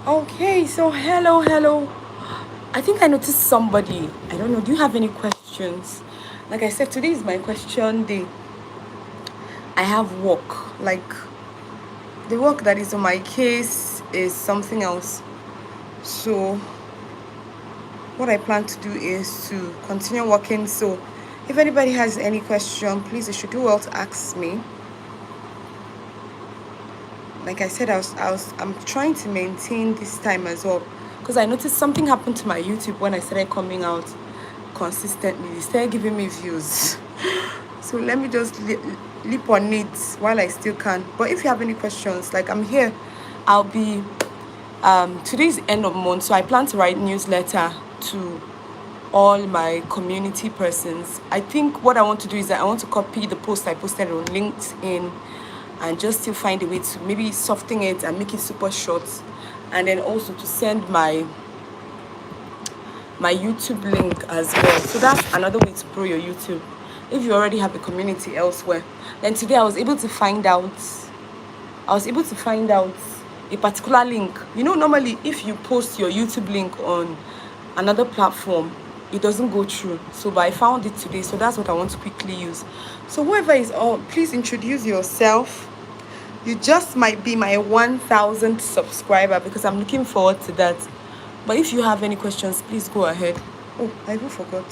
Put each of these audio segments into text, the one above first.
Okay, so hello. I think I noticed somebody. I don't know. Do you have any questions? Like I said, today is my question day. I have work. Like the work that is on my case is something else. So what I plan to do is to continue working. So if anybody has any question, please, they should do well to ask me. Like I said, I'm trying to maintain this time as well, because I noticed something happened to my YouTube when I started coming out consistently. They started giving me views. So let me just leap on it while I still can. But if you have any questions, like I'm here, I'll be today's end of month, so I plan to write newsletter to all my community persons. I think what I want to do is that I want to copy the post I posted on LinkedIn and just still find a way to maybe soften it and make it super short, and then also to send my YouTube link as well. So that's another way to grow your YouTube if you already have a community elsewhere. Then today I was able to find out a particular link. You know, normally if you post your YouTube link on another platform, it doesn't go through. So but I found it today, so that's what I want to quickly use. So whoever is on, please introduce yourself. You just might be my 1,000th subscriber, because I'm looking forward to that. But if you have any questions, please go ahead. Oh, I even forgot.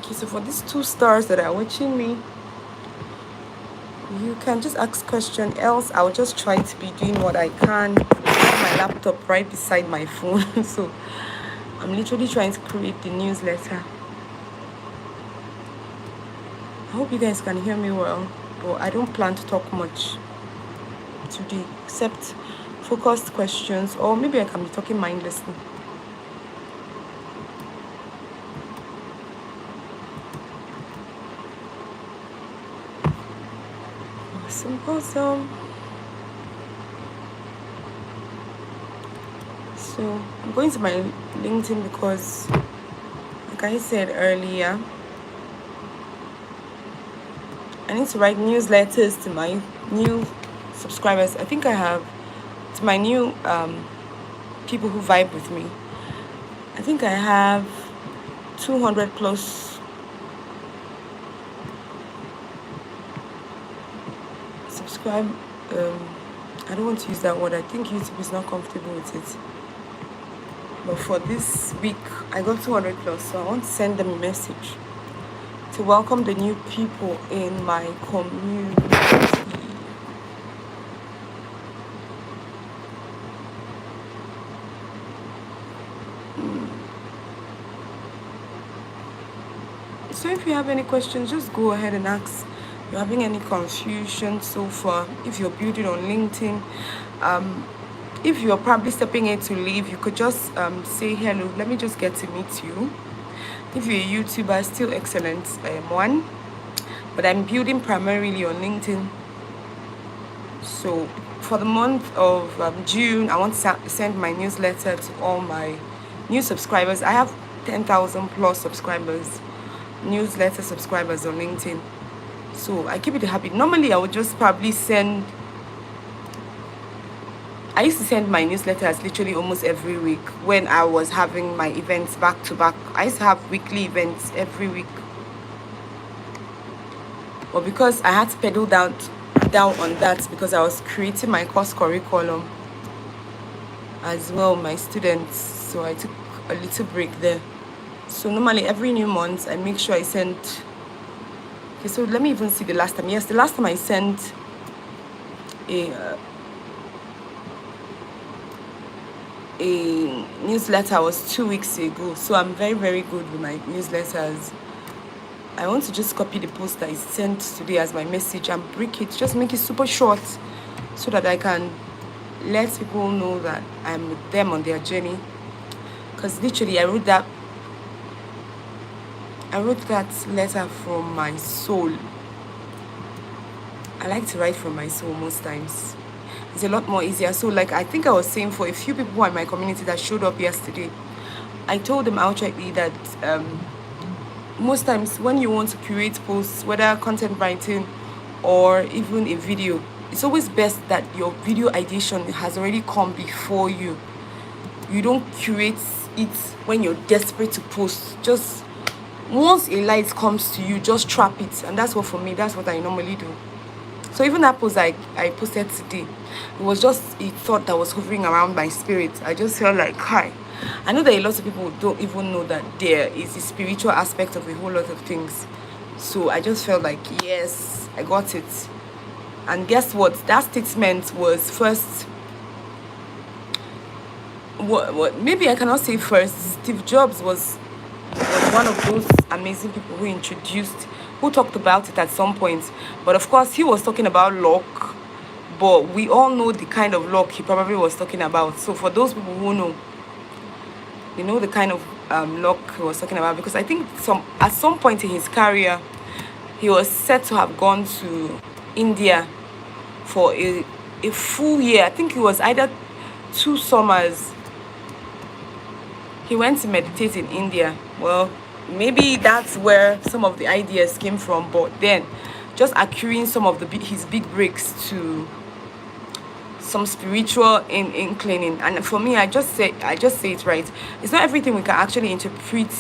Okay, so for these 2 stars that are watching me, you can just ask question, else I'll just try to be doing what I can. I have my laptop right beside my phone. So I'm literally trying to create the newsletter. I hope you guys can hear me well, but I don't plan to talk much today except focused questions, or maybe I can be talking mindlessly. Awesome. So I'm going to my LinkedIn because, like I said earlier, I need to write newsletters to my new subscribers. I think I have, to my new people who vibe with me, I think I have 200 plus subscribe. I don't want to use that word. I think YouTube is not comfortable with it. But for this week, I got 200 plus, so I want to send them a message to welcome the new people in my community. So if you have any questions, just go ahead and ask. If you're having any confusion so far, if you're building on LinkedIn, if you're probably stepping in to leave, you could just say hello. Let me just get to meet you. If you're a YouTuber, still excellent one. But I'm building primarily on LinkedIn. So for the month of June, I want to send my newsletter to all my new subscribers. I have 10,000 plus subscribers, newsletter subscribers on LinkedIn. So I keep it a habit. Normally, I would just probably send I used to send my newsletters literally almost every week when I was having my events back to back. I used to have weekly events every week. But because I had to pedal down on that because I was creating my course curriculum as well, my students. So I took a little break there. So normally every new month I make sure I send. Okay, so let me even see the last time. Yes, the last time I sent a newsletter was 2 weeks ago. So I'm very, very good with my newsletters. I want to just copy the post that I sent today as my message and break it, just make it super short so that I can let people know that I'm with them on their journey. Because literally I wrote that letter from my soul. I like to write from my soul most times. It's a lot more easier. So like I think I was saying, for a few people who are in my community that showed up yesterday, I told them outrightly that most times when you want to create posts, whether content writing or even a video, it's always best that your video ideation has already come before you. You don't curate it when you're desperate to post. Just once a light comes to you, just trap it. And that's what, for me, that's what I normally do. So even that post I posted today, it was just a thought that was hovering around my spirit. I just felt like, hi. I know that a lot of people don't even know that there is a spiritual aspect of a whole lot of things. So I just felt like, yes, I got it. And guess what? That statement was first. What? Maybe I cannot say first. Steve Jobs was one of those amazing people who talked about it at some point. But of course, he was talking about luck. But we all know the kind of luck he probably was talking about. So for those people who know, you know the kind of luck he was talking about. Because I think at some point in his career, he was said to have gone to India for a full year. I think it was either 2 summers. He went to meditate in India. Well, maybe that's where some of the ideas came from. But then, just accruing some of his big breaks to some spiritual inclining. And for me, I just say it right. It's not everything we can actually interpret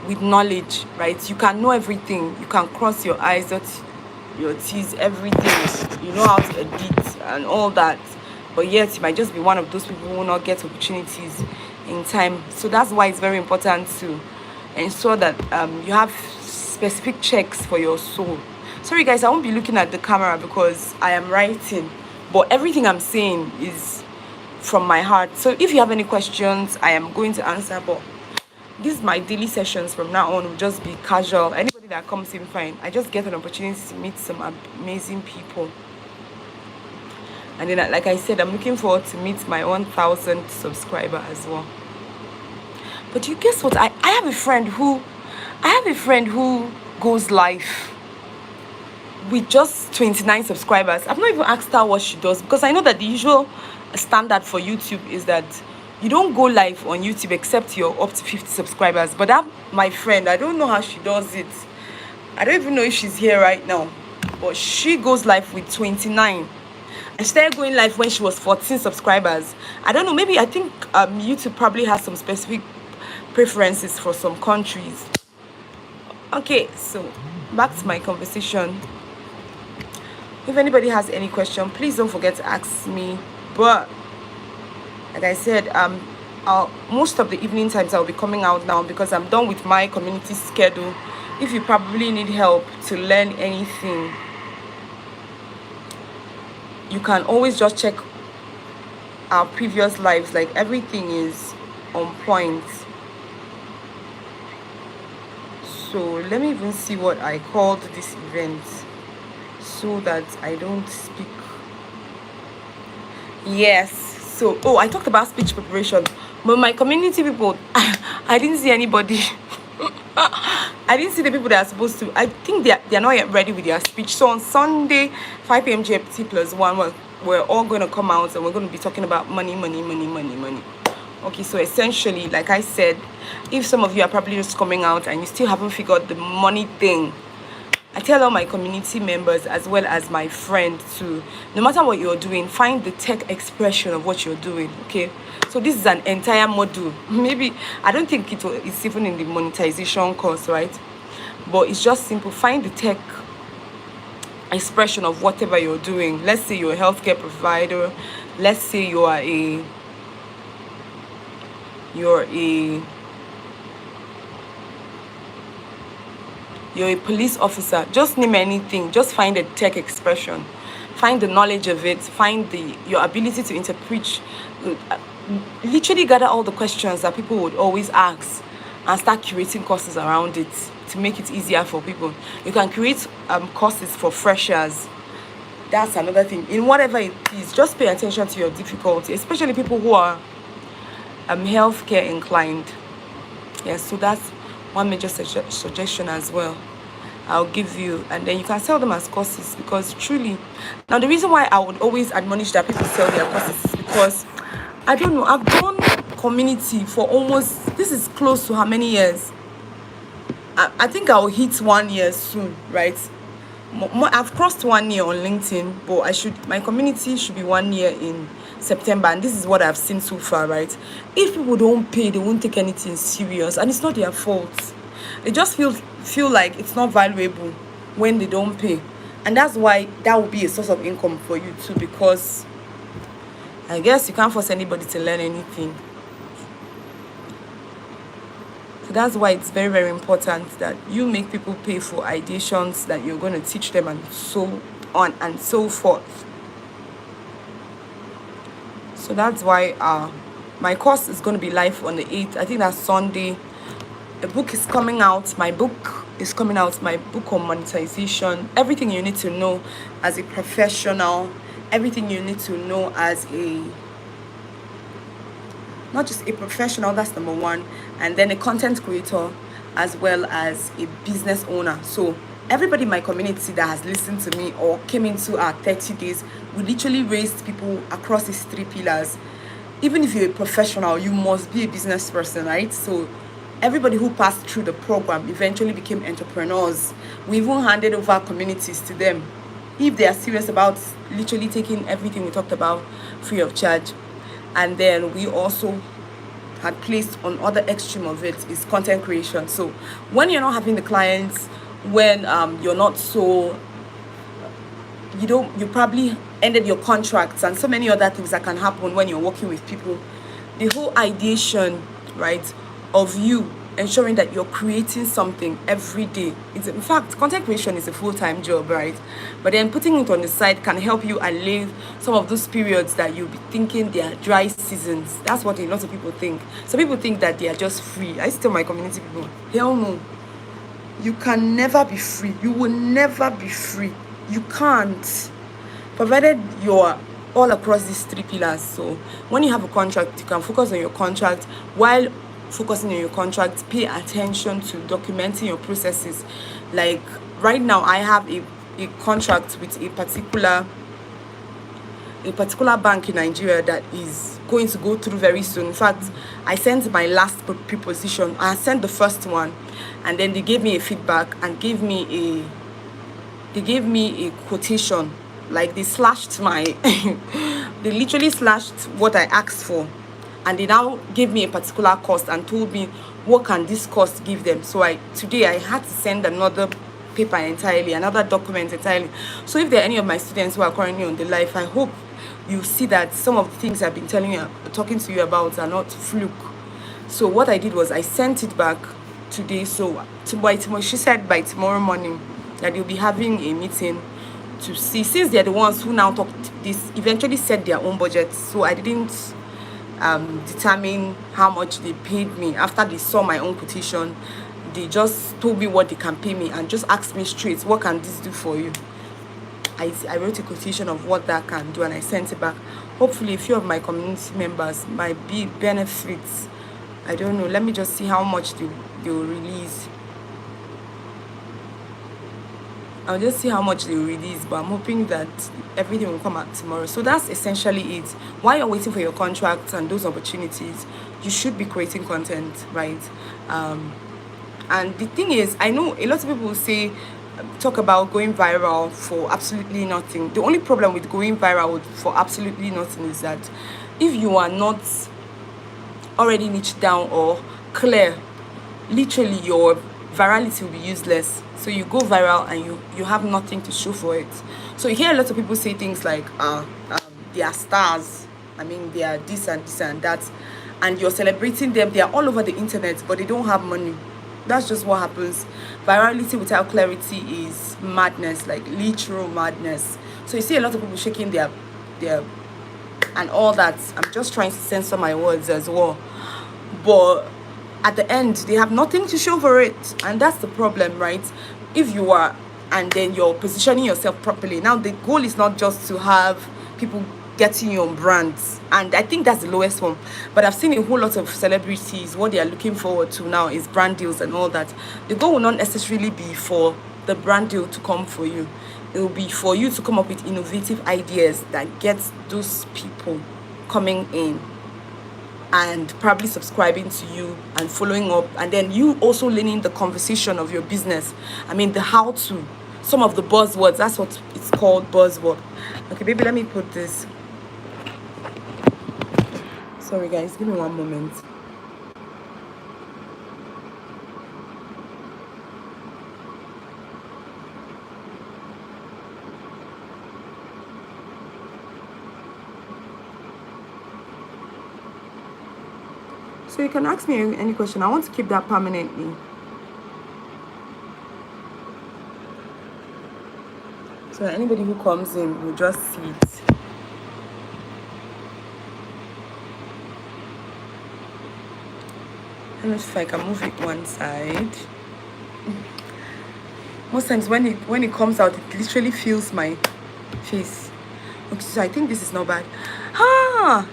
with knowledge, right? You can know everything. You can cross your eyes, dot your T's, everything. You know how to edit and all that. But yet, you might just be one of those people who will not get opportunities in time. So that's why it's very important to ensure that you have specific checks for your soul. Sorry guys, I won't be looking at the camera because I am writing, but everything I'm saying is from my heart. So if you have any questions, I am going to answer. But these my daily sessions from now on will just be casual. Anybody that comes in, fine. I just get an opportunity to meet some amazing people. And then, like I said, I'm looking forward to meet my 1,000 subscriber as well. But you guess what? I have a friend who goes live with just 29 subscribers. I've not even asked her what she does, because I know that the usual standard for YouTube is that you don't go live on YouTube except you're up to 50 subscribers. But that, my friend, I don't know how she does it. I don't even know if she's here right now. But she goes live with 29. I started going live when she was 14 subscribers. I don't know, maybe I think YouTube probably has some specific preferences for some countries. Okay, so back to my conversation. If anybody has any question, please don't forget to ask me. But like I said, most of the evening times I'll be coming out now because I'm done with my community schedule. If you probably need help to learn anything, you can always just check our previous lives. Like, everything is on point. So let me even see what I called this event so that I don't speak. Yes, so I talked about speech preparation, but my community people, I didn't see anybody. I didn't see the people that are supposed to. I think they're not yet ready with their speech. So on Sunday, 5 p.m. GMT plus 1, we're all going to come out and we're going to be talking about money. Okay, so essentially, like I said, if some of you are probably just coming out and you still haven't figured the money thing, I tell all my community members as well as my friend to, no matter what you're doing, find the tech expression of what you're doing. Okay, so this is an entire module. Maybe I don't think it's even in the monetization course, right? But it's just simple. Find the tech expression of whatever you're doing. Let's say you're a healthcare provider. Let's say you're a police officer. Just name anything. Just find the tech expression. Find the knowledge of it. Find your ability to interpret. Literally gather all the questions that people would always ask and start curating courses around it to make it easier for people. You can create courses for freshers. That's another thing. In whatever it is, just pay attention to your difficulty, especially people who are healthcare inclined. Yes, so that's one major suggestion as well I'll give you, and then you can sell them as courses, because truly, now the reason why I would always admonish that people sell their courses is because I don't know, I've done community for almost, this is close to how many years? I think I'll hit 1 year soon, right? I've crossed 1 year on LinkedIn, but my community should be 1 year in September, and this is what I've seen so far, right? If people don't pay, they won't take anything serious, and it's not their fault. They just feel like it's not valuable when they don't pay, and that's why that will be a source of income for you too, because I guess you can't force anybody to learn anything. So that's why it's very, very important that you make people pay for ideations that you're going to teach them, and so on and so forth. So that's why my course is going to be live on the 8th. I think that's Sunday. The book is coming out. My book is coming out. My book on monetization. Everything you need to know as a professional. Everything you need to know as not just a professional, that's number one, and then a content creator as well as a business owner. So everybody in my community that has listened to me or came into our 30 days, we literally raised people across these 3 pillars. Even if you're a professional, you must be a business person, right? So everybody who passed through the program eventually became entrepreneurs. We even handed over communities to them if they are serious about literally taking everything we talked about free of charge. And then we also had placed on other extreme of it is content creation. So when you're not having the clients, when you're not so, you probably ended your contracts and so many other things that can happen when you're working with people. The whole ideation, right, of you ensuring that you're creating something every day. In fact, content creation is a full-time job, right? But then putting it on the side can help you allay some of those periods that you'll be thinking they are dry seasons. That's what a lot of people think. Some people think that they are just free. I tell my community people, hell no. You can never be free. You will never be free. You can't. Provided you're all across these 3 pillars. So when you have a contract, you can focus on your contract. While focusing on your contract, pay attention to documenting your processes. Like right now, I have a contract with a particular bank in Nigeria that is going to go through very soon. In fact, I sent my last proposition. I sent the first one, and then they gave me a feedback and gave me a quotation. Like they slashed they literally slashed what I asked for, and they now gave me a particular cost and told me what can this cost give them. So today I had to send another paper entirely, another document entirely. So if there are any of my students who are currently on the live, I hope you see that some of the things I've been talking to you about are not fluke. So what I did was I sent it back today. So she said by tomorrow morning that they'll be having a meeting to see, since they're the ones who now eventually set their own budget. So I didn't determine how much they paid me. After they saw my own quotation, they just told me what they can pay me and just asked me straight, what can this do for you? I wrote a quotation of what that can do and I sent it back. Hopefully a few of my community members might be benefits. I don't know, let me just see how much they will release. I'll just see how much they release, but I'm hoping that everything will come out tomorrow. So that's essentially it. While you're waiting for your contracts and those opportunities, you should be creating content, right? And the thing is, I know a lot of people will say talk about going viral for absolutely nothing. The only problem with going viral for absolutely nothing is that if you are not already niched down or clear, literally your virality will be useless. So you go viral and you have nothing to show for it. So you hear a lot of people say things like they are stars, I mean they are this and this and that, and you're celebrating them. They are all over the internet, but they don't have money. That's just what happens. Virality without clarity is madness, like literal madness. So you see a lot of people shaking their and all that. I'm just trying to censor my words as well, but at the end they have nothing to show for it, and that's the problem, right? If you are, and then you're positioning yourself properly, now the goal is not just to have people getting you on brands, and I think that's the lowest one. But I've seen a whole lot of celebrities, what they are looking forward to now is brand deals and all that. The goal will not necessarily be for the brand deal to come for you. It will be for you to come up with innovative ideas that gets those people coming in and probably subscribing to you and following up, and then you also learning the conversation of your business. I mean the how to, some of the buzzwords, that's what it's called, buzzword. Okay baby, let me put this. Sorry guys, give me one moment. So you can ask me any question. I want to keep that permanently. So that anybody who comes in will just see it. Let me see if I can move it one side. Most times when it comes out, it literally feels my face. Okay, so I think this is not bad.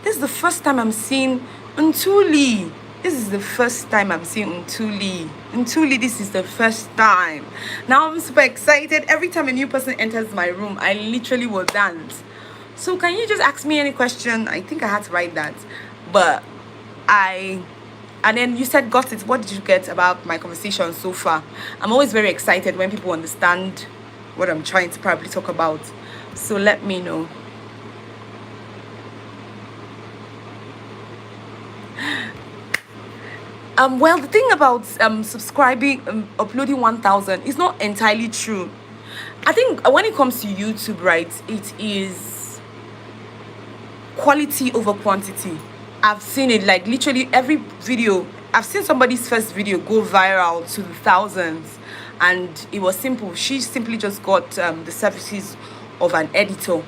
This is the first time I'm seeing Ntuli. This is the first time I'm seeing Ntuli. Ntuli, this is the first time. Now I'm super excited. Every time a new person enters my room, I literally will dance. So can you just ask me any question? I think I had to write that. But and then you said, got it. What did you get about my conversation so far? I'm always very excited when people understand what I'm trying to probably talk about. So let me know. Well, the thing about subscribing, uploading 1,000 is not entirely true. I think when it comes to YouTube, right, it is quality over quantity. I've seen it, like literally every video. I've seen somebody's first video go viral to the thousands, and it was simple. She simply just got the services of an editor.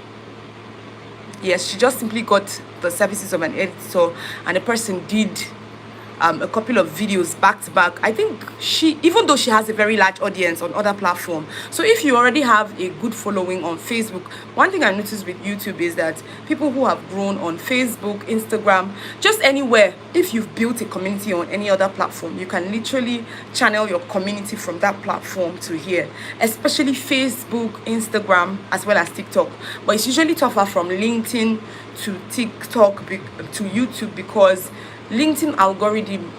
Yes, she just simply got the services of an editor, and the person did a couple of videos back to back. I think she, even though she has a very large audience on other platforms, so if you already have a good following on Facebook, one thing I noticed with YouTube is that people who have grown on Facebook, Instagram, just anywhere, if you've built a community on any other platform, you can literally channel your community from that platform to here, especially Facebook, Instagram, as well as TikTok. But it's usually tougher from LinkedIn to TikTok to YouTube, because LinkedIn algorithm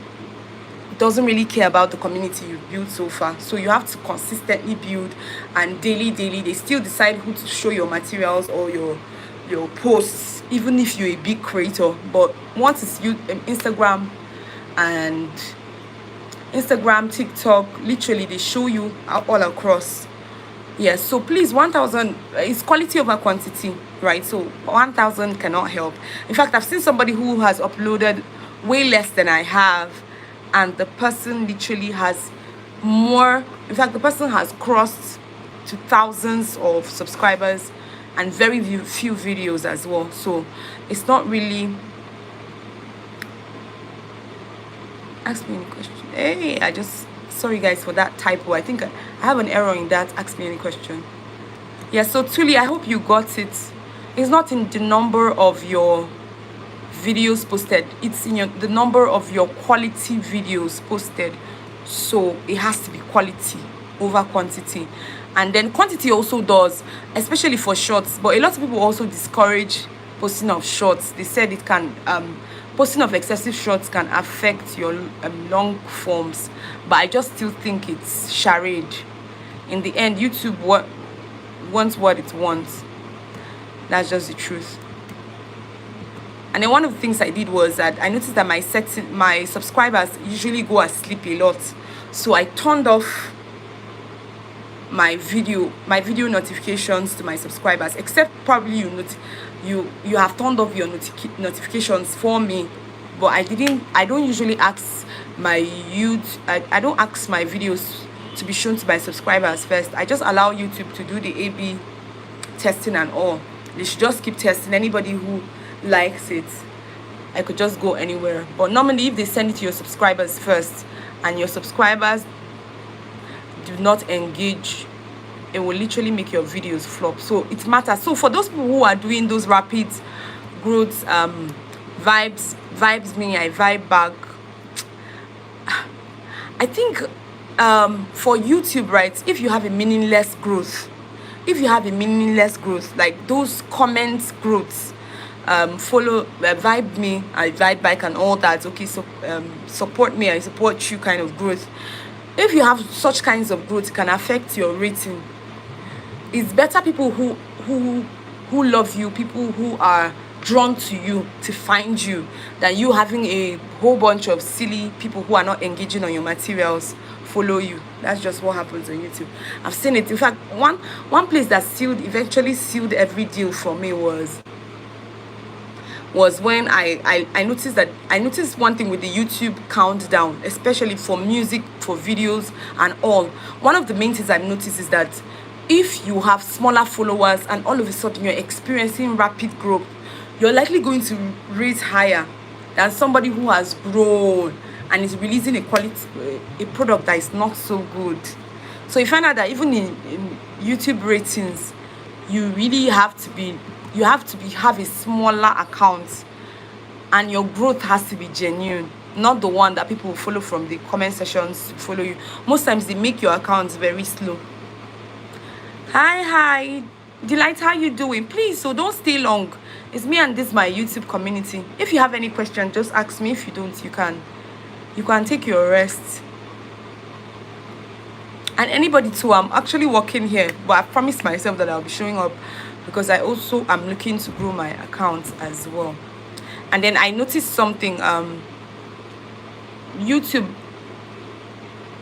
doesn't really care about the community you've built so far. So you have to consistently build, and daily they still decide who to show your materials or your posts, even if you're a big creator. But once it's you, Instagram, TikTok, literally they show you all across. Yes, so please, 1,000 is quality over quantity, right? So 1,000 cannot help. In fact, I've seen somebody who has uploaded way less than I have, and the person literally has more. In fact, the person has crossed to thousands of subscribers and very few videos as well. So it's not really. Ask me any question. Hey, sorry guys for that typo. I think I have an error in that. Ask me any question. Yeah, so Tuli, I hope you got it. It's not in the number of your videos posted, it's in the number of your quality videos posted. So it has to be quality over quantity, and then quantity also does, especially for shorts. But a lot of people also discourage posting of shorts. They said it can posting of excessive shorts can affect your long forms, but I just still think it's charade. in the end, YouTube wants what it wants. That's just the truth. And then one of the things I did was that I noticed that my subscribers usually go asleep a lot, so I turned off my video notifications to my subscribers, except probably you have turned off your notifications for me, but I don't usually ask my I don't ask my videos to be shown to my subscribers first. I just allow YouTube to do the A/B testing and all. They should just keep testing. Anybody who likes it, I could just go anywhere. But normally, if they send it to your subscribers first and your subscribers do not engage, it will literally make your videos flop. So it matters. So for those people who are doing those rapid growth vibes me, I vibe back. I think for YouTube, right, if you have a meaningless growth, like those comments growths, follow vibe me, I vibe back and all that, okay, so support me, I support you kind of growth. If you have such kinds of growth, it can affect your rating. It's better people who love you, people who are drawn to you to find you, than you having a whole bunch of silly people who are not engaging on your materials follow you. That's just what happens on YouTube. I've seen it. In fact, one place that eventually sealed every deal for me was when I noticed one thing with the YouTube countdown, especially for music, for videos and all. One of the main things I've noticed is that if you have smaller followers and all of a sudden you're experiencing rapid growth, you're likely going to rate higher than somebody who has grown and is releasing a product that is not so good. So you find out that even in YouTube ratings, you really have to have a smaller account, and your growth has to be genuine, not the one that people will follow from the comment sections to follow you. Most times they make your accounts very slow. Hi Delight, how you doing? Please, so don't stay long. It's me and this my YouTube community. If you have any question, just ask me. If you don't, you can take your rest. And anybody too, I'm actually working here, but I promised myself that I'll be showing up because I also am looking to grow my account as well. And then I noticed something, YouTube,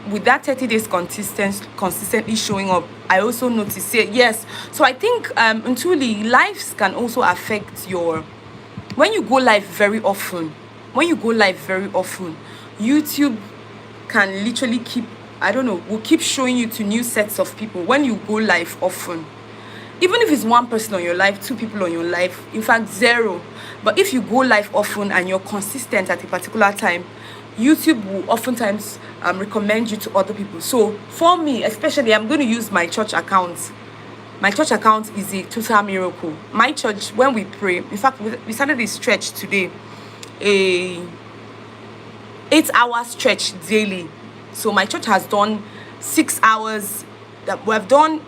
with that 30 days consistently showing up, I also noticed it. Yes, so I think truly lives can also affect your, when you go live very often, YouTube can literally will keep showing you to new sets of people when you go live often. Even if it's one person on your live, two people on your live, in fact zero. But if you go live often and you're consistent at a particular time, YouTube will oftentimes recommend you to other people. So for me, especially, I'm going to use my church account. My church account is a total miracle. My church, when we pray, in fact, we started a stretch today, a 8-hour stretch daily. So my church has done 6 hours. That we have done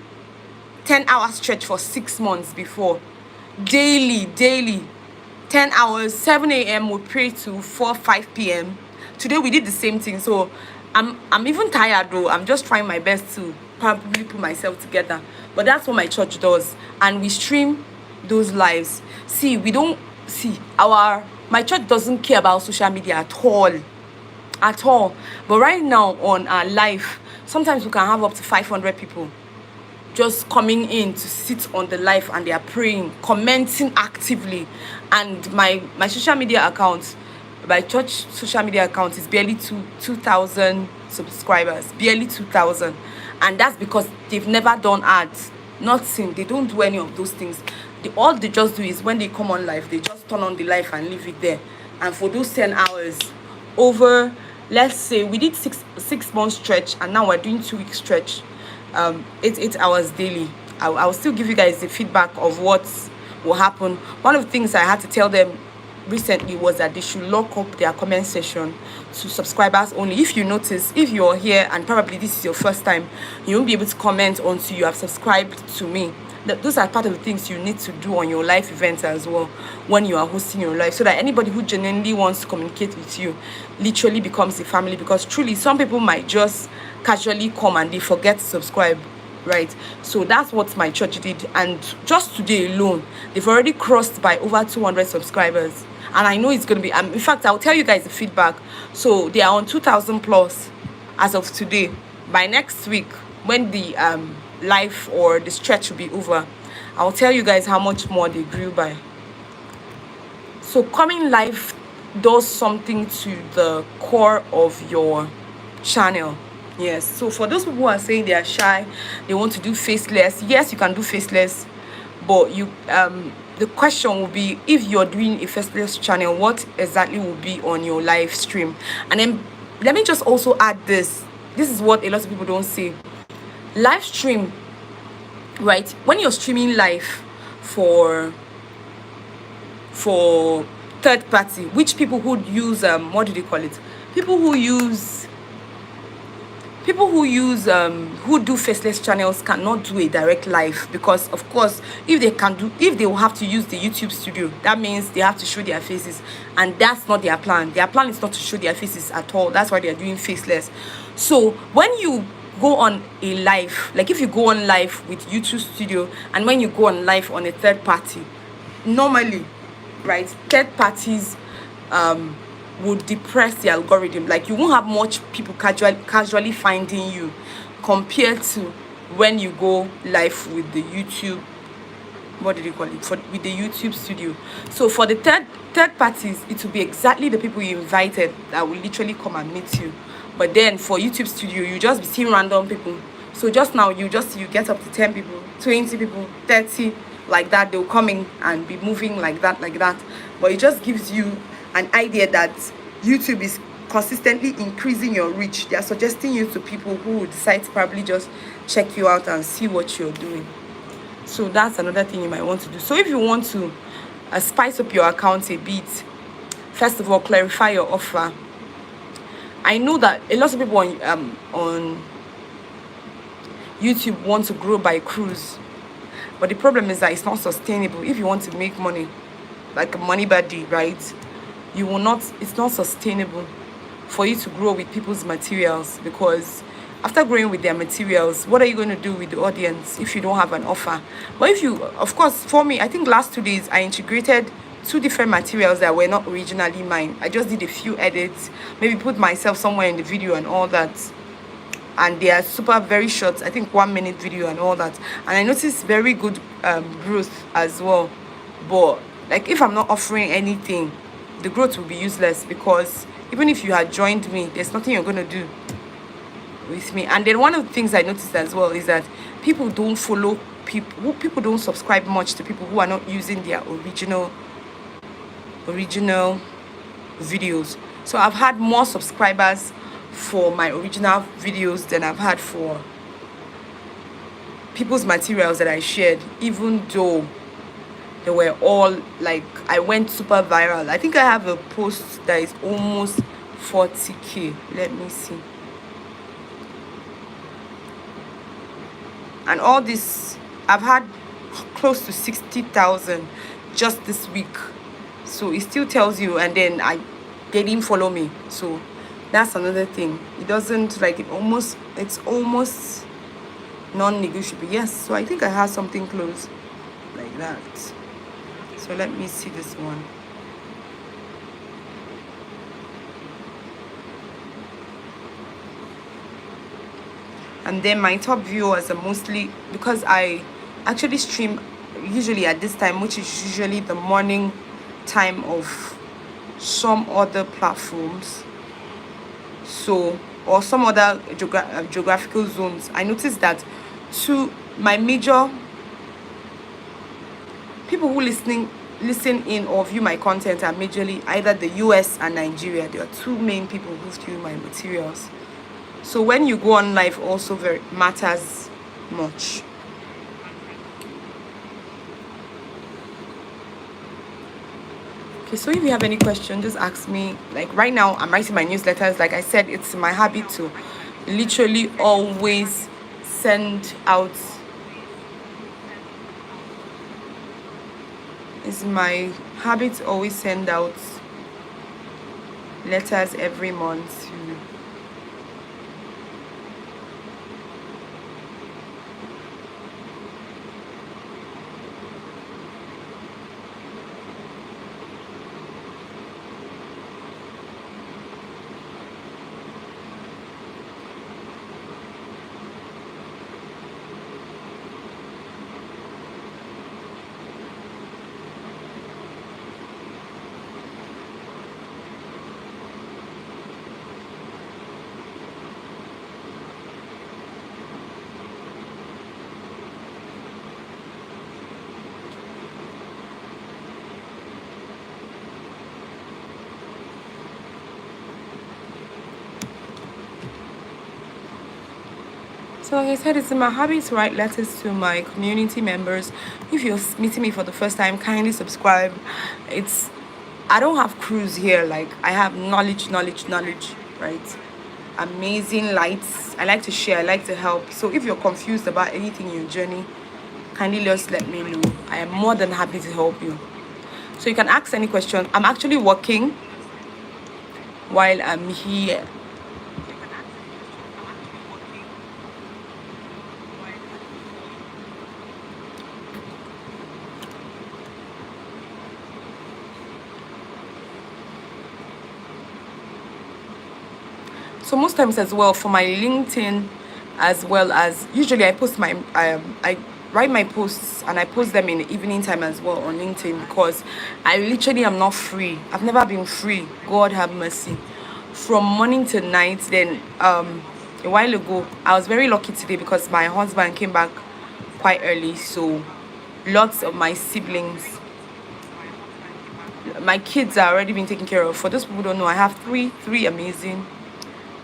10-hour stretch for 6 months before. Daily, 10 hours, 7 a.m. we pray to 5 p.m. Today we did the same thing. So I'm even tired though. I'm just trying my best to probably put myself together. But that's what my church does. And we stream those lives. See, my church doesn't care about social media at all. But right now on our live, sometimes we can have up to 500 people just coming in to sit on the live, and they are praying, commenting actively. And my social media account, my church social media account, is barely 2,000 subscribers, barely 2,000. And that's because they've never done ads, nothing. They don't do any of those things. All they just do is when they come on live, they just turn on the live and leave it there. And for those 10 hours, over, let's say we did six months stretch, and now we're doing 2-week stretch, 8 hours daily. I will still give you guys the feedback of what will happen. One of the things I had to tell them recently was that they should lock up their comment section to subscribers only. If you notice, if you're here and probably this is your first time, you won't be able to comment until you have subscribed to me. Those are part of the things you need to do on your live events as well when you are hosting your live, so that anybody who genuinely wants to communicate with you literally becomes a family. Because truly, some people might just casually come and they forget to subscribe. right? So that's what my church did, and just today alone they've already crossed by over 200 subscribers, and I know it's going to be in fact I'll tell you guys the feedback. So they are on 2,000 plus as of today. By next week, when the live or the stretch will be over, I'll tell you guys how much more they grew by. So coming live does something to the core of your channel. Yes, so for those people who are saying they are shy, they want to do faceless, yes, you can do faceless, but you the question will be, if you're doing a faceless channel, what exactly will be on your live stream? And then let me just also add this is what a lot of people don't say. Live stream, right? When you're streaming live for third party, which people who use what do they call it, people who who do faceless channels cannot do a direct live, because of course if they will have to use the YouTube studio, that means they have to show their faces, and that's not their plan. Their plan is not to show their faces at all. That's why they are doing faceless. So when you go on a live, like if you go on live with YouTube studio, and when you go on live on a third party, normally, right, third parties would depress the algorithm. Like you won't have much people casually finding you, compared to when you go live with the YouTube, what did you call it, with the YouTube studio. So for the third parties, it will be exactly the people you invited that will literally come and meet you. But then for YouTube studio, you just be seeing random people. So just now you get up to 10 people, 20 people, 30, like that. They'll come in and be moving like that. But it just gives you an idea that YouTube is consistently increasing your reach. They are suggesting you to people who decide to probably just check you out and see what you're doing. So that's another thing you might want to do. So if you want to spice up your account a bit, first of all, clarify your offer. I know that a lot of people on YouTube want to grow by cruise, but the problem is that it's not sustainable. If you want to make money like a Money Baddie, right, it's not sustainable for you to grow with people's materials, because after growing with their materials, what are you going to do with the audience if you don't have an offer? But if you, of course, for me, I think last 2 days I integrated 2 different materials that were not originally mine. I just did a few edits, maybe put myself somewhere in the video and all that, and they are very short, I think 1 minute video and all that, and I noticed very good growth as well. But like if I'm not offering anything, the growth will be useless, because even if you had joined me, there's nothing you're going to do with me. And then one of the things I noticed as well is that people don't subscribe much to people who are not using their original videos. So I've had more subscribers for my original videos than I've had for people's materials that I shared, even though they were all like, I went super viral. I think I have a post that is almost 40k. Let me see. And all this, I've had close to 60,000 just this week. So it still tells you, and then they didn't follow me. So that's another thing. It doesn't, like, it's almost non-negotiable. Yes, so I think I have something close like that. So let me see this one. And then my top viewers are mostly, because I actually stream usually at this time, which is usually the morning time of some other platforms, so, or some other geographical zones. I noticed that my major people who listen in or view my content are majorly either the US and Nigeria. There are 2 main people who view my materials. So when you go on live also very matters much. Okay, so if you have any questions, just ask me. Like right now, I'm writing my newsletters. Like I said, it's my habit to literally always send out. It's my habit to always send out letters every month So like I said, it's in my hobby to write letters to my community members. If you're meeting me for the first time, kindly subscribe. It's I don't have crews here. Like I have knowledge, right? Amazing lights. I like to share. I like to help. So if you're confused about anything in your journey, kindly just let me know. I am more than happy to help you. So you can ask any question. I'm actually working while I'm here. So most times as well for my LinkedIn, as well as usually I post my I write my posts and I post them in the evening time as well on LinkedIn because I literally am not free. I've never been free. God have mercy. From morning to night. Then a while ago I was very lucky today because my husband came back quite early. So lots of my siblings, my kids are already being taken care of. For those people who don't know, I have three amazing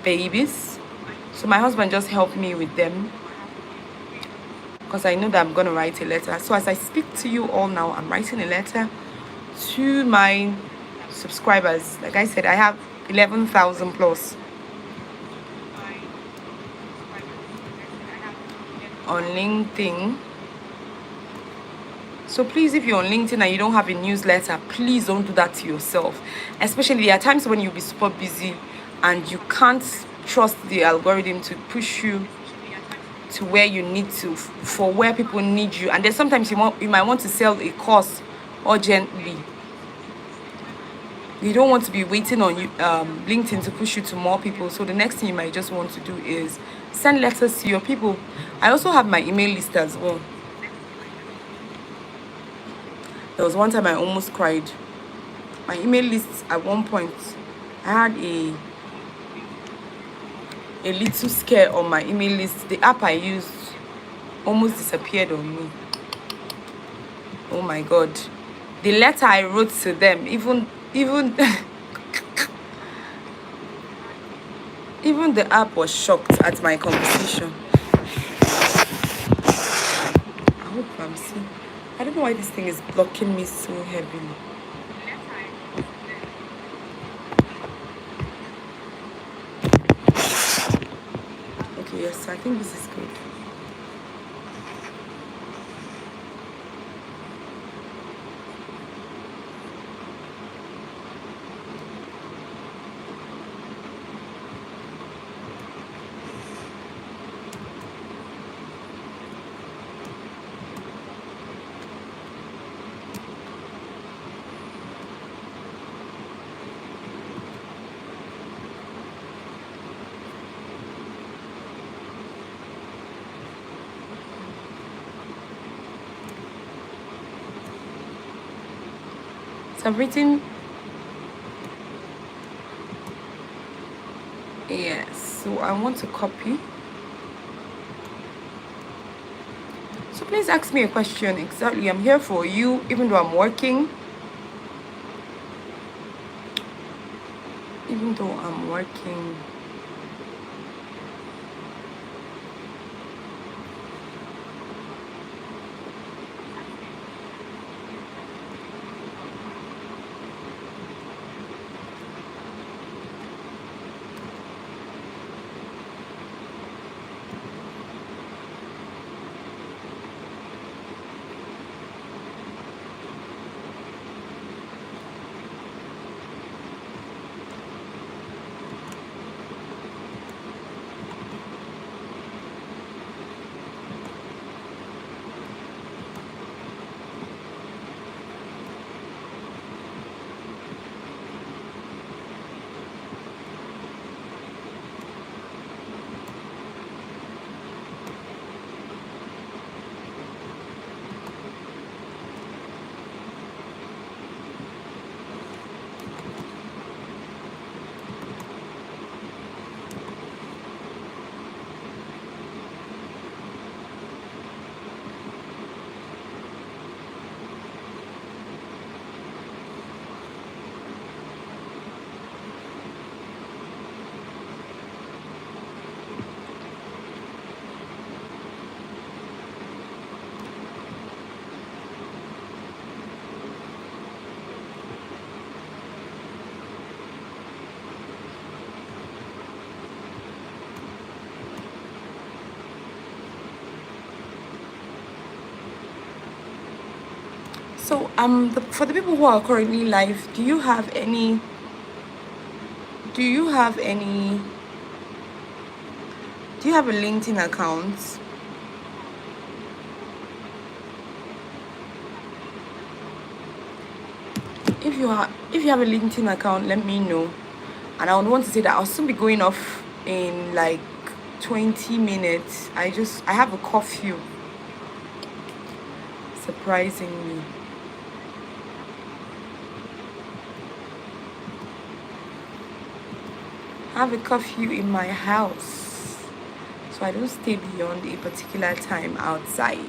babies. So my husband just helped me with them because I know that I'm going to write a letter. So as I speak to you all now, I'm writing a letter to my subscribers. Like I said, I have 11,000 plus on LinkedIn. So please, if you're on LinkedIn and you don't have a newsletter, please don't do that to yourself. Especially there are times when you'll be super busy and you can't trust the algorithm to push you to where you need to, for where people need you. And then sometimes you might want to sell a course urgently. You don't want to be waiting on you LinkedIn to push you to more people. So the next thing you might just want to do is send letters to your people. I also have my email list as well. There was one time I almost cried. My email list at one point, I had a little scare on my email list. The app I used almost disappeared on me. Oh my God. The letter I wrote to them, even even the app was shocked at my conversation. I hope I'm seeing. I don't know why this thing is blocking me so heavily. Okay, yes, I think this is good. So I've written, yes, so I want to copy. So please ask me a question. Exactly, I'm here for you, even though I'm working. Even though I'm working. So for the people who are currently live, do you have any do you have any do you have a LinkedIn account? If you have a LinkedIn account, let me know. And I would want to say that I'll soon be going off in like 20 minutes. I have a curfew, surprisingly. I have a curfew in my house, so I don't stay beyond a particular time outside.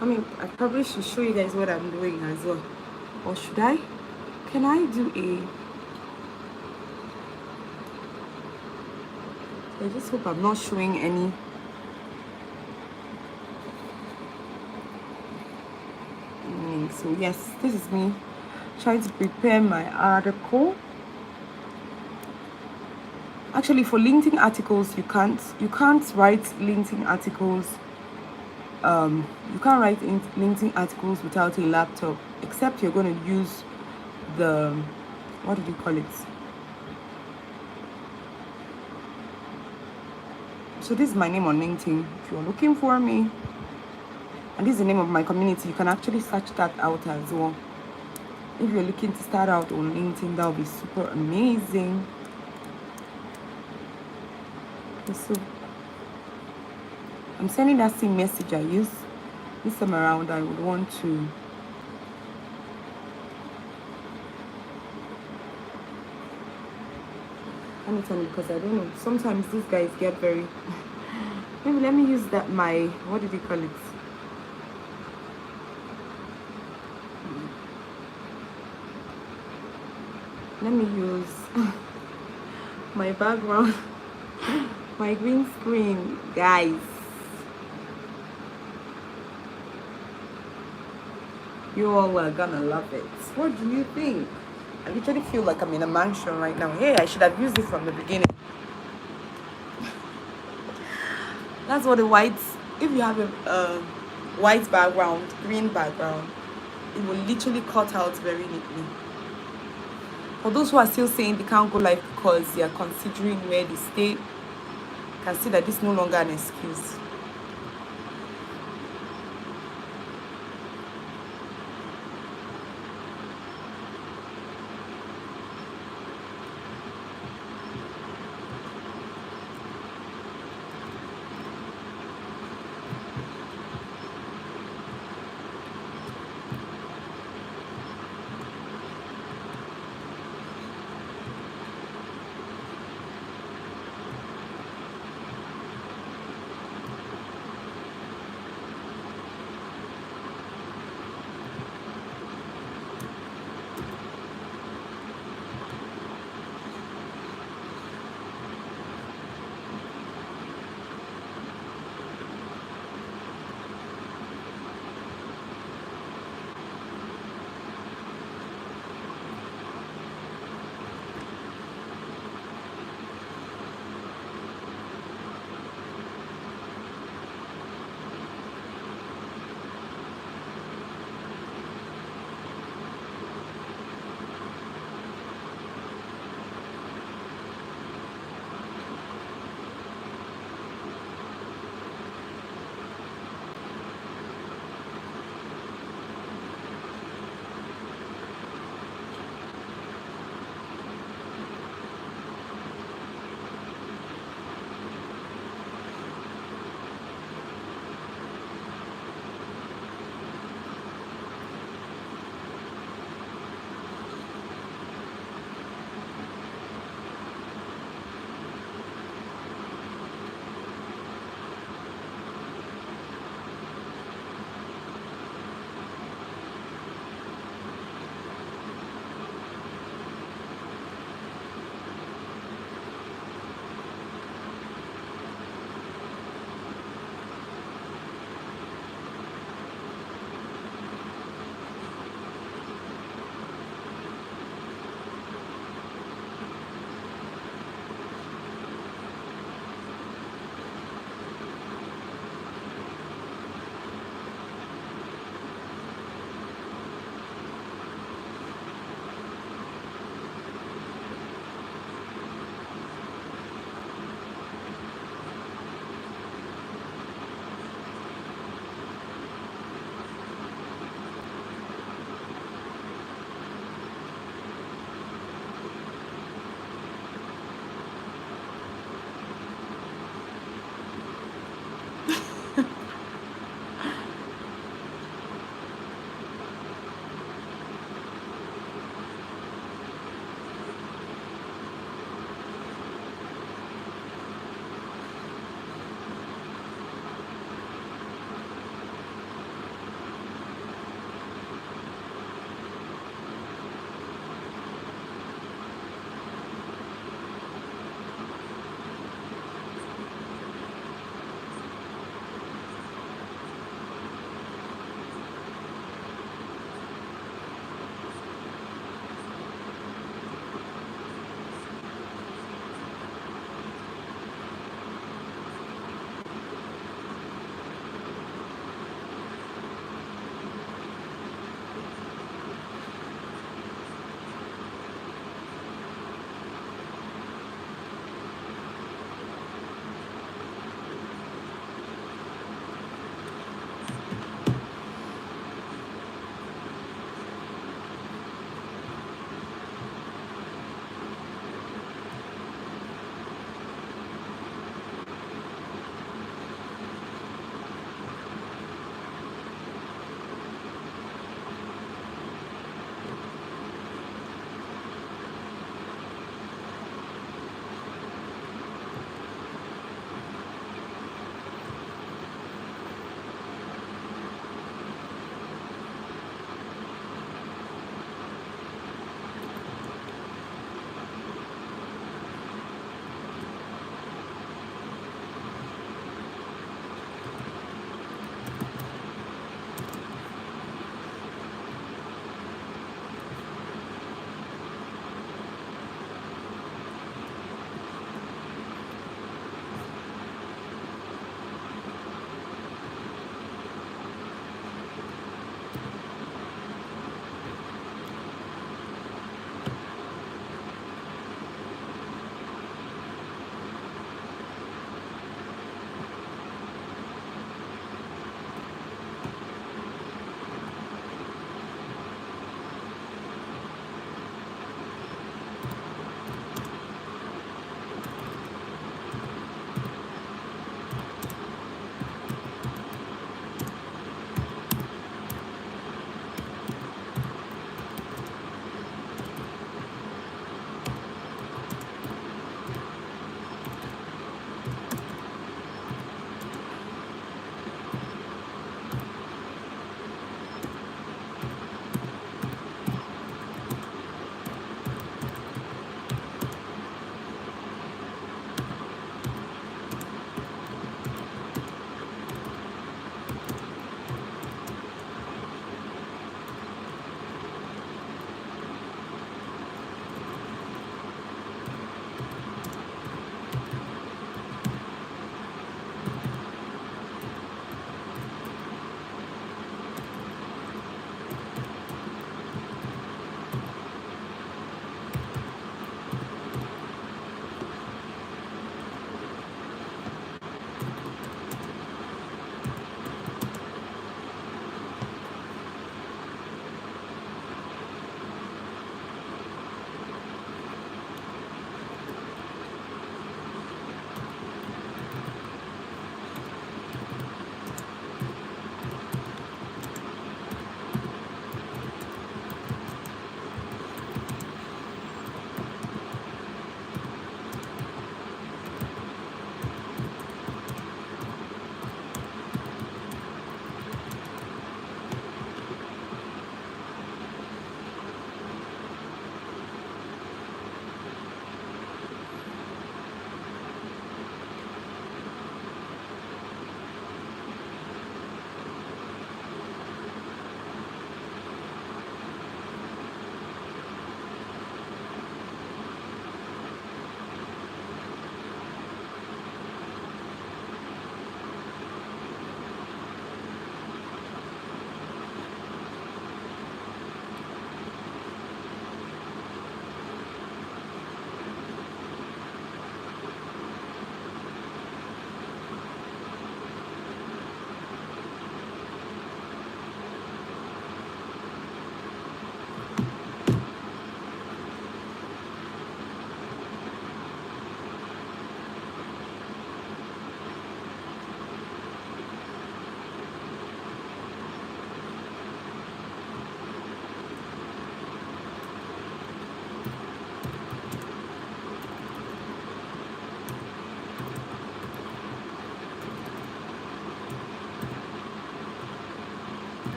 I mean, I probably should show you guys what I'm doing as well. Or should I? Can I do I just hope I'm not showing any. So yes, this is me trying to prepare my article. Actually, for LinkedIn articles, you can't write LinkedIn articles. You can't write LinkedIn articles without a laptop, except you're going to use the, what do you call it? So this is my name on LinkedIn. If you're looking for me, and this is the name of my community, you can actually search that out as well. If you're looking to start out on LinkedIn, that would be super amazing. So I'm sending that same message I used this time around. I would want to anytime, because I don't know, sometimes these guys get very maybe let me use that my, what did you call it? Let me use my background, my green screen, guys. You all are gonna love it. What do you think? I literally feel like I'm in a mansion right now. Hey, I should have used it from the beginning. That's what the white, if you have a white background, green background, it will literally cut out very neatly. For those who are still saying they can't go live because they are considering where they stay, you can see that this is no longer an excuse.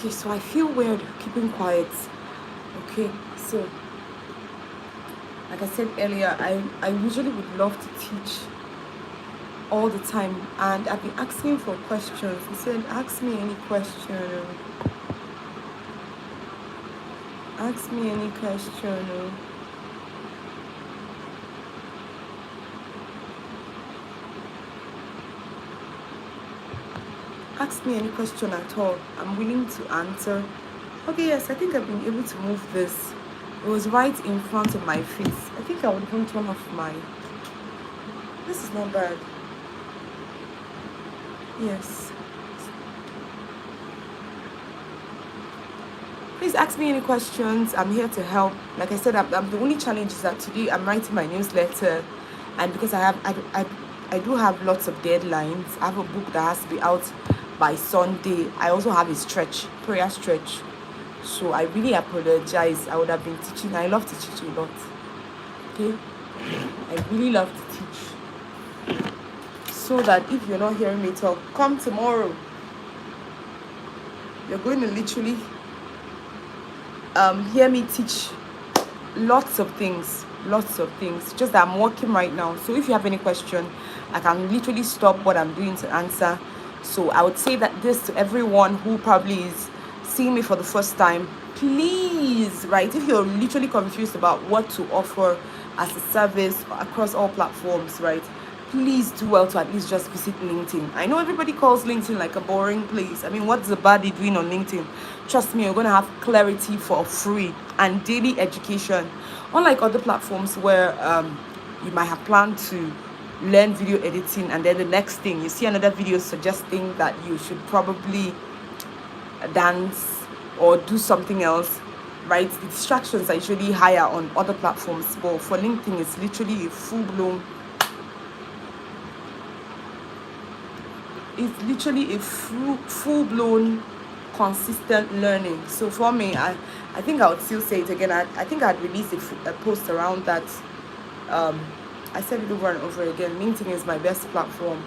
Okay, so I feel weird keeping quiet. Okay, so like I said earlier, I usually would love to teach all the time, and I've been asking for questions. He said, ask me any question. Ask me any question. Ask me any question at all. I'm willing to answer. Okay, yes, I think I've been able to move this. It was right in front of my face. I think I would even turn off my... This is not bad. Yes. Please ask me any questions. I'm here to help. Like I said, I'm the only challenge is that today I'm writing my newsletter, and because I do have lots of deadlines. I have a book that has to be out by Sunday. I also have a prayer stretch. So I really apologize. I would have been teaching. I love to teach a lot. Okay? I really love to teach. So that if you're not hearing me talk, come tomorrow. You're going to literally hear me teach lots of things. Just that I'm working right now. So if you have any question, I can literally stop what I'm doing to answer. So I would say that this to everyone who probably is seeing me for the first time, please, right, if you're literally confused about what to offer as a service across all platforms, right, please do well to at least just visit LinkedIn. I know everybody calls LinkedIn like a boring place. I mean, what's the baddie doing on LinkedIn? Trust me, you're going to have clarity for free and daily education. Unlike other platforms where you might have planned to learn video editing, and then the next thing you see another video suggesting that you should probably dance or do something else, right? The distractions are usually higher on other platforms, but for LinkedIn it's literally a full-blown consistent learning. So for me, I think I would still say it again. I think I'd release a post around that. I said it over and over again. LinkedIn is my best platform.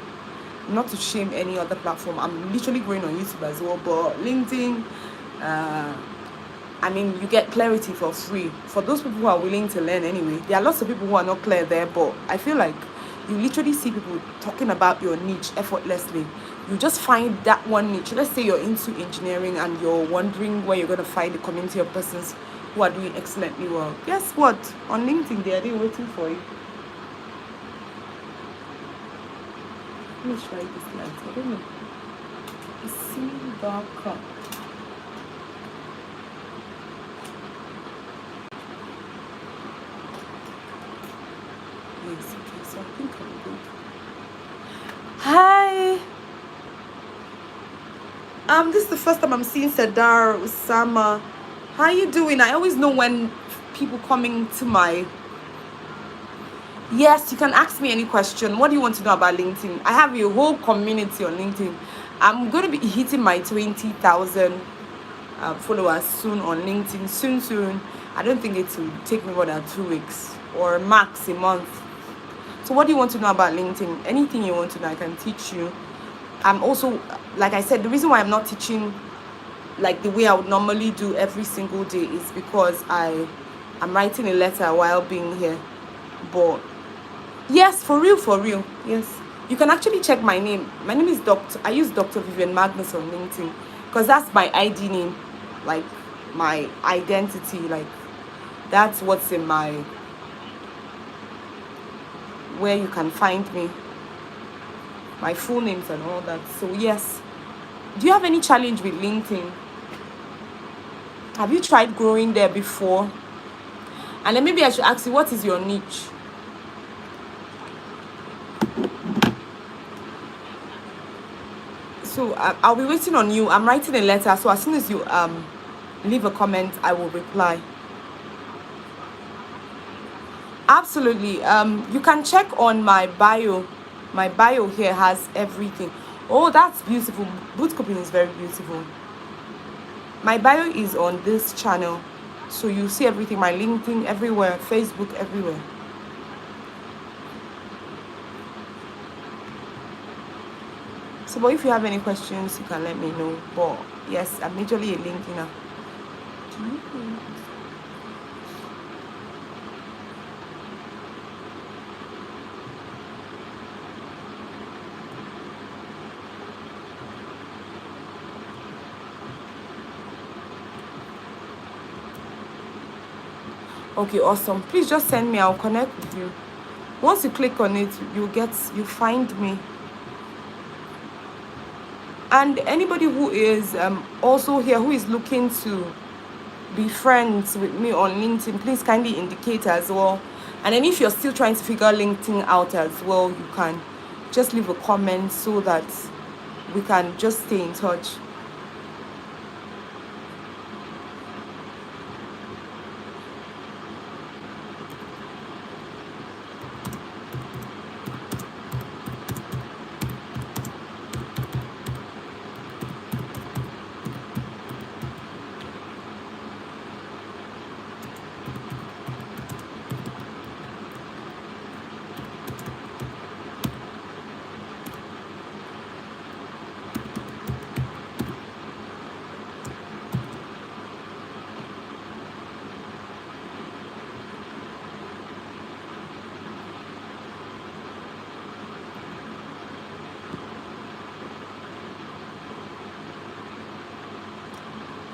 Not to shame any other platform. I'm literally growing on YouTube as well, but LinkedIn, I mean, you get clarity for free. For those people who are willing to learn anyway, there are lots of people who are not clear there, but I feel like you literally see people talking about your niche effortlessly. You just find that one niche. Let's say you're into engineering and you're wondering where you're going to find a community of persons who are doing excellently well. Guess what? On LinkedIn, they are there waiting for you. Let me try this light. I don't know. It's seeming darker. Yes, okay, so I think I'm good. Hi. This is the first time I'm seeing Sadar Usama. How you doing? I always know when people coming to my... Yes, you can ask me any question. What do you want to know about LinkedIn? I have a whole community on LinkedIn. I'm going to be hitting my 20,000 followers soon on LinkedIn. Soon. I don't think it will take me more than 2 weeks or max a month. So what do you want to know about LinkedIn? Anything you want to know, I can teach you. I'm also, like I said, the reason why I'm not teaching like the way I would normally do every single day is because I'm writing a letter while being here. But yes, for real. Yes, you can actually check my name. My name is I use drvivianmagnus on LinkedIn because that's my ID name, like my identity, like that's what's in where you can find me, my full names and all that. So yes, do you have any challenge with LinkedIn? Have you tried growing there before? And then maybe I should ask you, what is your niche? So I'll be waiting on you. I'm writing a letter, so as soon as you leave a comment, I will reply. Absolutely. You can check on my bio. My bio here has everything. Oh, that's beautiful. Bootcoping is very beautiful. My bio is on this channel, so you see everything. My LinkedIn everywhere, Facebook everywhere. So but if you have any questions, you can let me know. But yes, I'm majorly a LinkedIner. Okay, awesome. Please just send me. I'll connect with you. Once you click on it, you find me. And anybody who is also here who is looking to be friends with me on LinkedIn, please kindly indicate as well. And then if you're still trying to figure LinkedIn out as well, you can just leave a comment so that we can just stay in touch.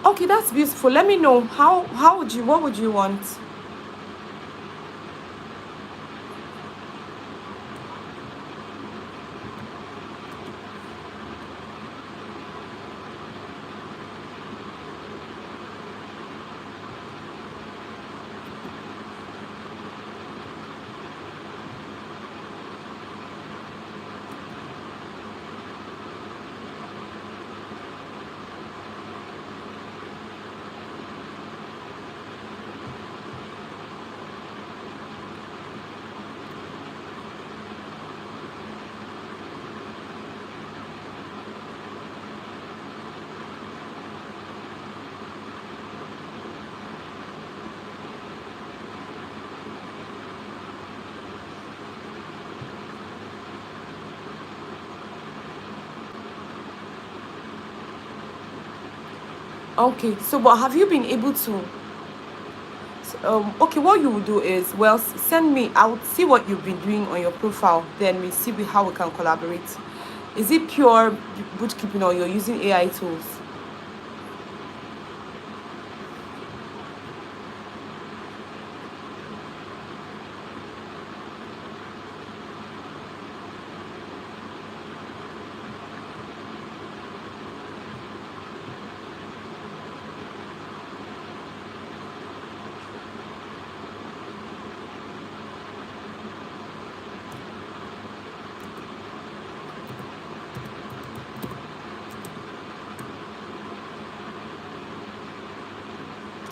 Okay, that's beautiful. Let me know what would you want? Okay, so but have you been able to okay, what you will do is, well, send me, I'll see what you've been doing on your profile, then we see how we can collaborate. Is it pure bookkeeping or you're using AI tools?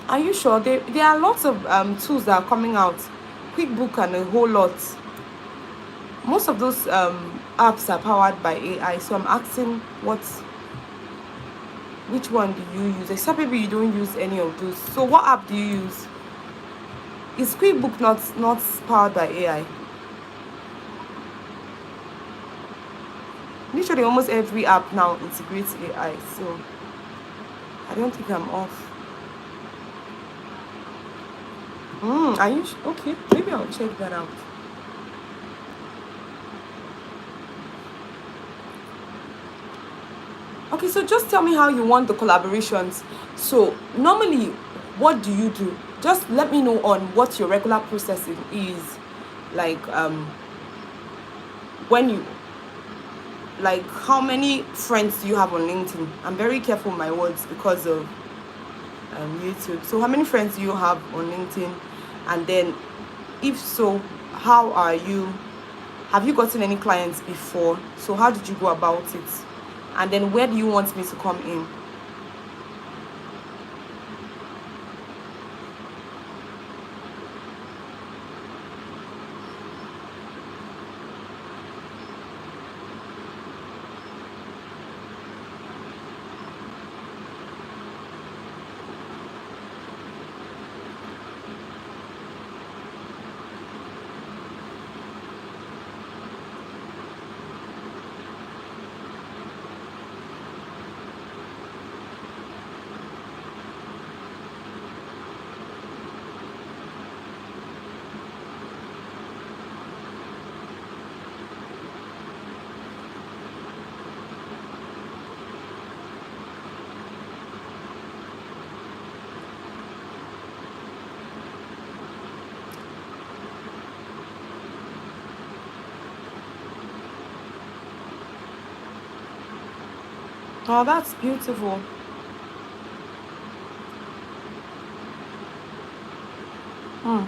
Are you sure? There are lots of tools that are coming out, QuickBook and a whole lot. Most of those apps are powered by AI, so I'm asking which one do you use? Except maybe you don't use any of those. So what app do you use? Is QuickBook not powered by AI? Literally almost every app now integrates AI, so I don't think I'm off. Are you okay? Maybe I'll check that out. Okay, so just tell me how you want the collaborations. So normally, what do you do? Just let me know on what your regular processing is. Like when you like how many friends do you have on LinkedIn? I'm very careful with my words because of YouTube. So how many friends do you have on LinkedIn? And then if so, how are you? Have you gotten any clients before? So how did you go about it? And then where do you want me to come in? Oh, that's beautiful. Hmm.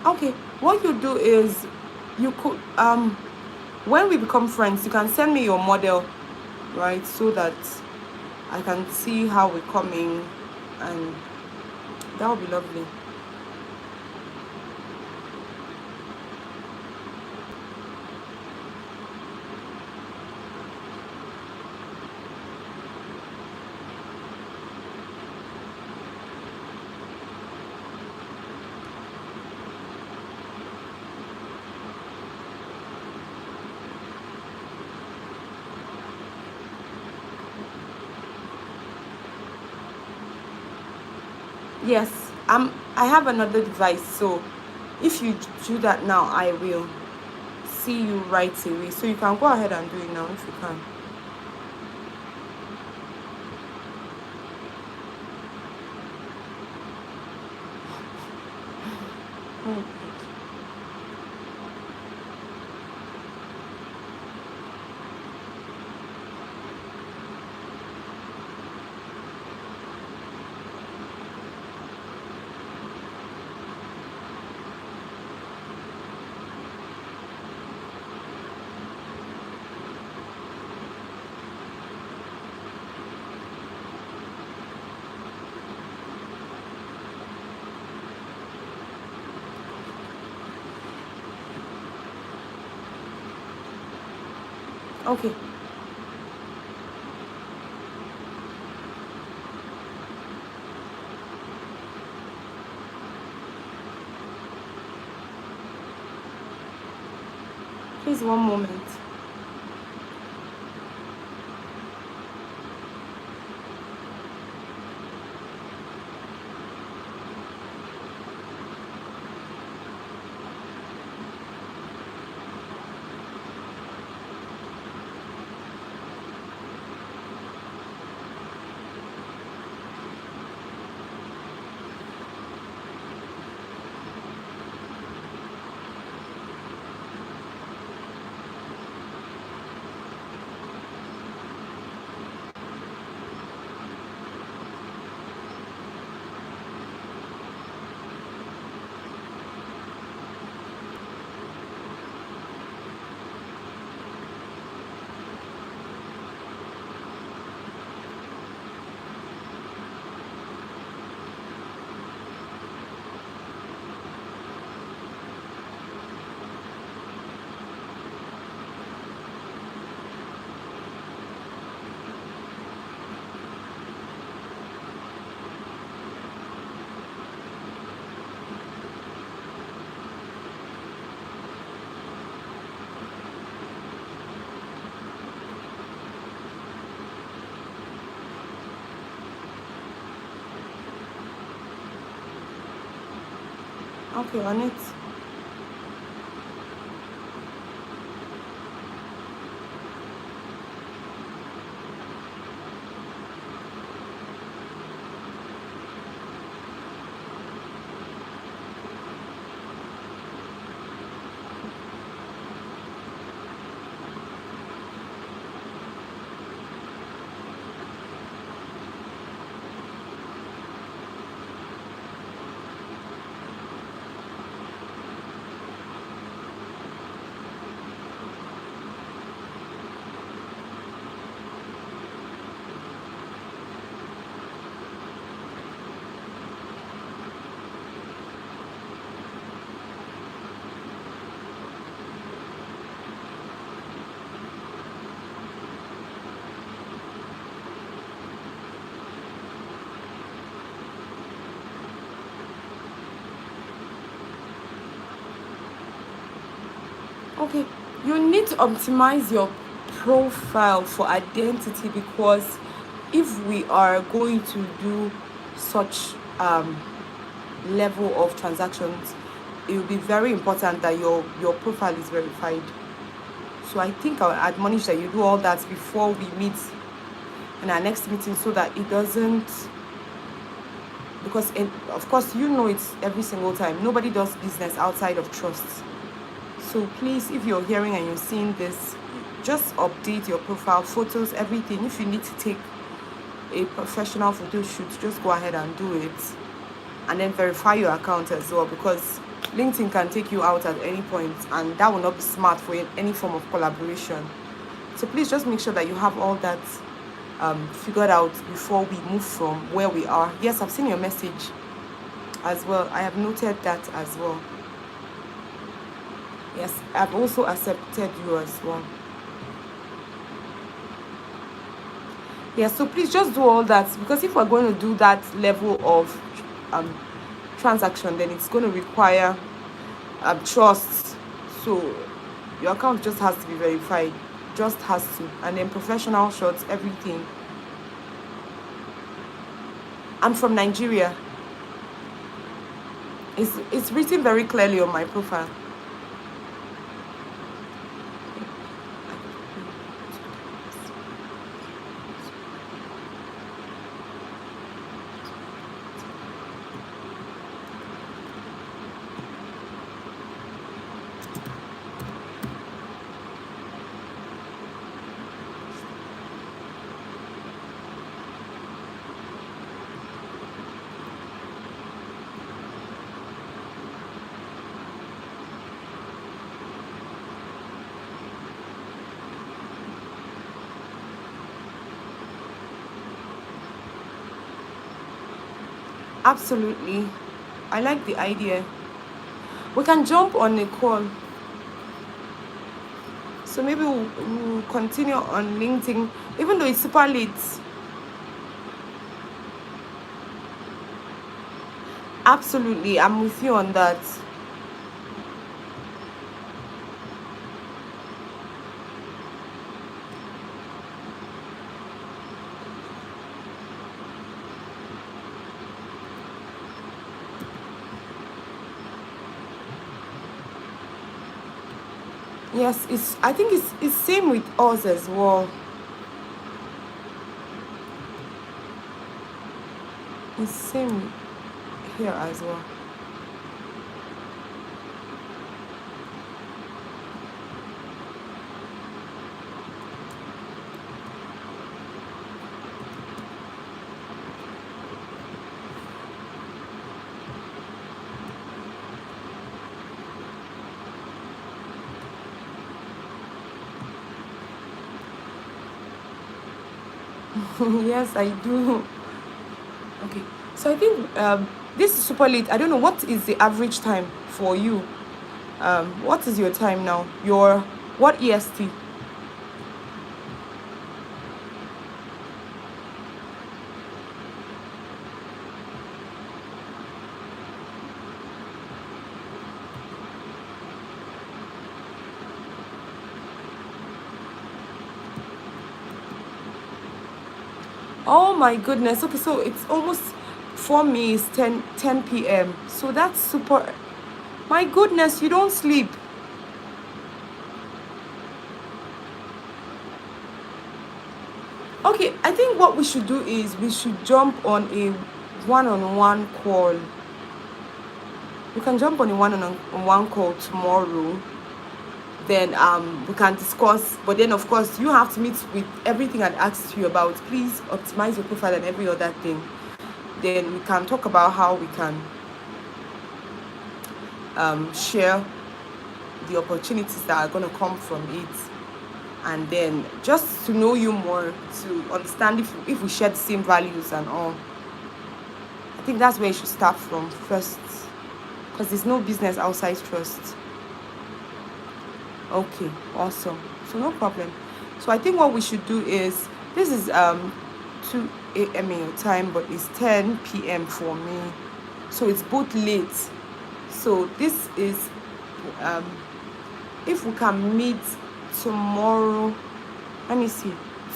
Okay, what you do is you could when we become friends, you can send me your model, right? So that I can see how we're coming, and that would be lovely. Yes, I have another device, so if you do that now, I will see you right away. So you can go ahead and do it now if you can. Okay. Please, one moment. Okay, on it. Okay, you need to optimize your profile for identity, because if we are going to do such level of transactions, it will be very important that your profile is verified. So I think I'll admonish that you do all that before we meet in our next meeting, so that it doesn't, because of course you know it's every single time, nobody does business outside of trust. So please, if you're hearing and you're seeing this, just update your profile, photos, everything. If you need to take a professional photo shoot, just go ahead and do it. And then verify your account as well, because LinkedIn can take you out at any point, and that will not be smart for any form of collaboration. So please just make sure that you have all that figured out before we move from where we are. Yes, I've seen your message as well. I have noted that as well. Yes, I've also accepted you as well. Yes, so please just do all that, because if we're going to do that level of transaction, then it's going to require trust. So your account just has to be verified, just has to, and then professional shots, everything. I'm from Nigeria. It's written very clearly on my profile. Absolutely. I like the idea. We can jump on a call. So maybe we'll continue on LinkedIn, even though it's super late. Absolutely, I'm with you on that. Yes, I think it's same with us as well. It's same here as well. Yes, I do. Okay, so I think this is super late. I don't know, what is the average time for you. What is your time now? Your what EST? Oh my goodness. Okay, so it's almost, for me it's 10 p.m. So that's super. My goodness, you don't sleep. Okay, I think what we should do is we should jump on a one-on-one call. We can jump on a one-on-one call tomorrow. Then we can discuss. But then of course you have to meet with everything I'd asked you about. Please optimize your profile and every other thing. Then we can talk about how we can share the opportunities that are going to come from it, and then just to know you more, to understand if we share the same values and all. I think that's where you should start from first, because there's no business outside trust. Okay, awesome. So no problem. So I think what we should do is, this is 2 a.m. in your time, but it's 10 p.m. for me. So it's both late. So this is if we can meet tomorrow, let me see,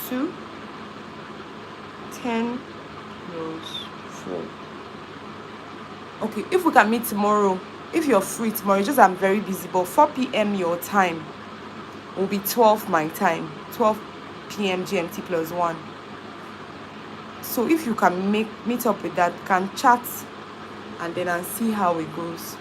2, 10 plus 4. Okay, if we can meet tomorrow, if you're free tomorrow, just I'm very busy, but 4 p.m. your time will be 12 my time, 12 p.m. GMT plus 1. So if you can meet up with that, can chat and then I'll see how it goes.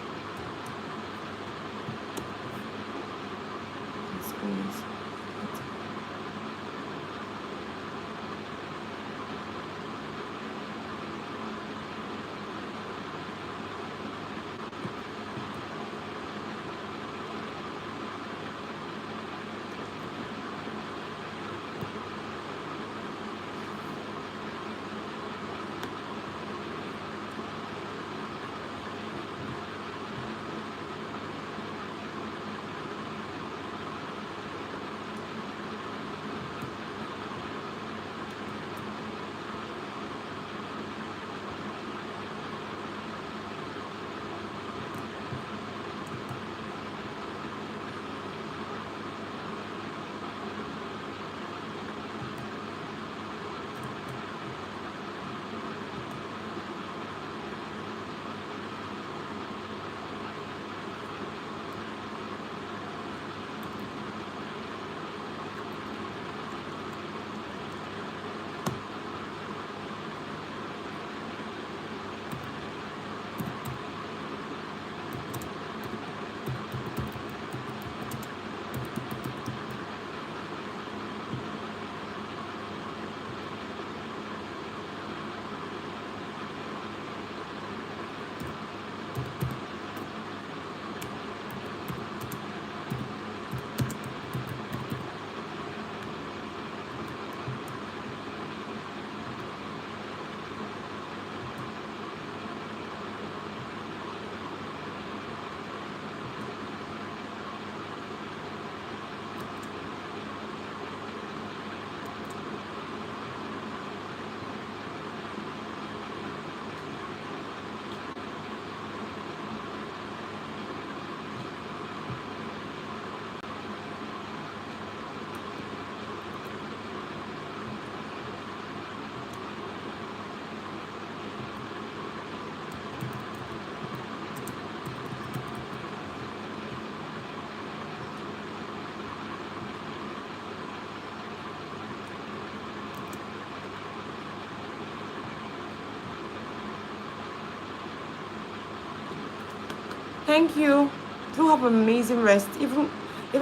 Thank you. Do have an amazing rest. Even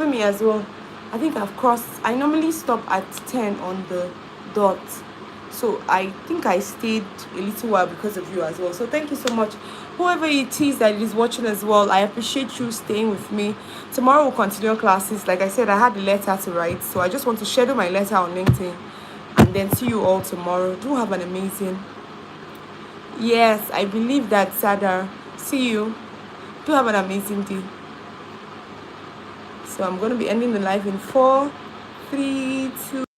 me as well. I think I've crossed. I normally stop at 10 on the dot. So I think I stayed a little while because of you as well. So thank you so much. Whoever it is that is watching as well, I appreciate you staying with me. Tomorrow we'll continue classes. Like I said, I had a letter to write. So I just want to schedule my letter on LinkedIn. And then see you all tomorrow. Do have an amazing. Yes, I believe that, Sadar. See you. Do have an amazing day. So I'm going to be ending the live in 4, 3, 2.